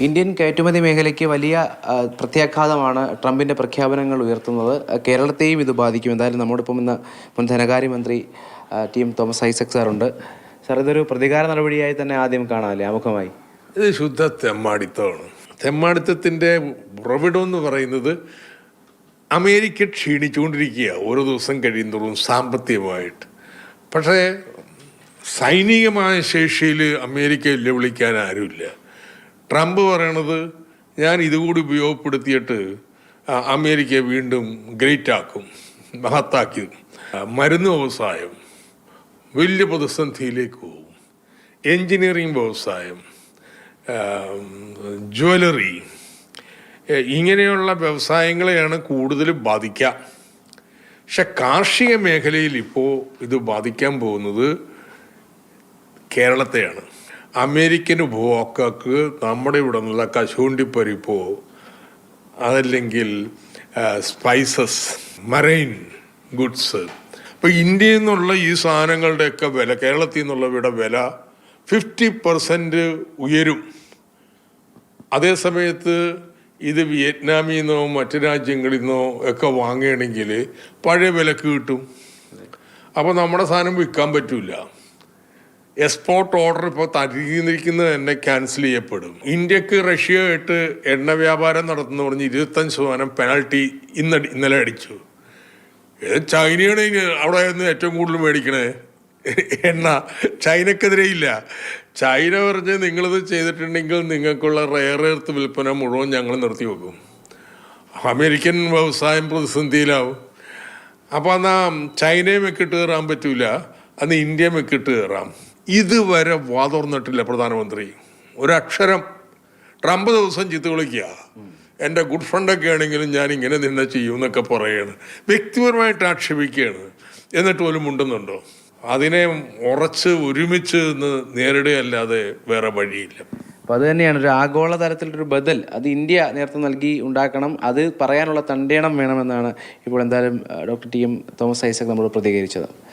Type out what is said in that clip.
Indian കയറ്റുമതി മേഖലയ്ക്ക് വലിയ പ്രത്യാഘാതമാണ് ട്രംപിൻ്റെ പ്രഖ്യാപനങ്ങൾ ഉയർത്തുന്നത്. കേരളത്തെയും ഇത് ബാധിക്കും. എന്തായാലും നമ്മോടൊപ്പം ഇന്ന് മുൻ ധനകാര്യമന്ത്രി തോമസ് ഐസക് സാറുണ്ട്. സാർ, ഇതൊരു പ്രതികാര നടപടിയായി തന്നെ ആദ്യം കാണാമല്ലേ ആമുഖമായി? ഇത് ശുദ്ധ തെമ്മാടിത്തമാണ്. തെമ്മാടിത്തത്തിൻ്റെ ഉറവിടം എന്ന് പറയുന്നത് അമേരിക്ക ക്ഷീണിച്ചുകൊണ്ടിരിക്കുക ഓരോ ദിവസം കഴിയുന്നതും സാമ്പത്തികമായിട്ട്. പക്ഷേ സൈനികമായ ശേഷിയിൽ അമേരിക്ക വെല്ലുവിളിക്കാൻ ആരുമില്ല. ട്രംപ് പറയണത് ഞാൻ ഇതുകൂടി ഉപയോഗപ്പെടുത്തിയിട്ട് അമേരിക്കയെ വീണ്ടും ഗ്രേറ്റ് ആക്കും, മഹത്താക്കി. മരുന്ന് വ്യവസായം വലിയ പ്രതിസന്ധിയിലേക്ക് പോകും. എൻജിനീയറിംഗ് വ്യവസായം, ജ്വല്ലറി, ഇങ്ങനെയുള്ള വ്യവസായങ്ങളെയാണ് കൂടുതൽ ബാധിക്കുക. പക്ഷെ കാർഷിക മേഖലയിൽ ഇപ്പോൾ ഇത് ബാധിക്കാൻ പോകുന്നത് കേരളത്തെയാണ്. അമേരിക്കൻ ഉപഭോക്താക്ക് നമ്മുടെ ഇവിടെ നിന്നുള്ള കശുവണ്ടിപ്പരിപ്പോ അതല്ലെങ്കിൽ സ്പൈസസ്, മറൈൻ ഗുഡ്സ്, ഇപ്പം ഇന്ത്യയിൽ നിന്നുള്ള ഈ സാധനങ്ങളുടെയൊക്കെ വില, കേരളത്തിൽ നിന്നുള്ളവയുടെ വില 50% ഉയരും. അതേസമയത്ത് ഇത് വിയറ്റ്നാമിൽ നിന്നോ മറ്റു രാജ്യങ്ങളിൽ നിന്നോ ഒക്കെ വാങ്ങുകയാണെങ്കിൽ പഴയ വിലക്ക് കിട്ടും. അപ്പോൾ നമ്മുടെ സാധനം വിൽക്കാൻ പറ്റില്ല. എക്സ്പോർട്ട് ഓർഡർ ഇപ്പോൾ തരികിരിക്കുന്നത് തന്നെ ക്യാൻസൽ ചെയ്യപ്പെടും. ഇന്ത്യക്ക് റഷ്യയായിട്ട് എണ്ണ വ്യാപാരം നടത്തുന്ന പറഞ്ഞ് 25% പെനാൽറ്റി ഇന്നലെ അടിച്ചു. ചൈനയാണ് അവിടെ നിന്ന് ഏറ്റവും കൂടുതൽ മേടിക്കണേ എണ്ണ. ചൈനക്കെതിരെ ഇല്ല. ചൈന പറഞ്ഞ് നിങ്ങളിത് ചെയ്തിട്ടുണ്ടെങ്കിൽ നിങ്ങൾക്കുള്ള റെയർ എർത്ത് വിൽപ്പന മുഴുവൻ ഞങ്ങൾ നിർത്തി വെക്കും. അമേരിക്കൻ വ്യവസായം പ്രതിസന്ധിയിലാവും. അപ്പോൾ എന്നാൽ ചൈനയെ മെക്കിട്ട് കയറാൻ പറ്റൂല, അന്ന് ഇന്ത്യ മെക്കിട്ട് കയറാം. ഇതുവരെ വാതുറന്നിട്ടില്ല പ്രധാനമന്ത്രി ഒരക്ഷരം. ട്രംപ് ദിവസം ചീത്ത വിളിക്കുക, എൻ്റെ ഗുഡ് ഫ്രണ്ടൊക്കെ ആണെങ്കിലും ഞാൻ ഇങ്ങനെ നിന്നെ ചെയ്യും എന്നൊക്കെ പറയുകയാണ്. വ്യക്തിപരമായിട്ട് ആക്ഷേപിക്കുകയാണ്. എന്നിട്ട് പോലും മുണ്ടുന്നുണ്ടോ? അതിനെ ഉറച്ച് ഒരുമിച്ച് നേരിടുകയല്ലാതെ വേറെ വഴിയില്ല. അപ്പോൾ അത് തന്നെയാണ് ഒരു ആഗോള തലത്തിലൊരു ബദൽ അത് ഇന്ത്യ നേതൃത്വം നൽകി ഉണ്ടാക്കണം. അത് പറയാനുള്ള തൻ്റെണം വേണമെന്നാണ് ഇപ്പോൾ എന്തായാലും ഡോക്ടർ തോമസ് ഐസക് നമ്മളോട് പ്രതികരിച്ചത്.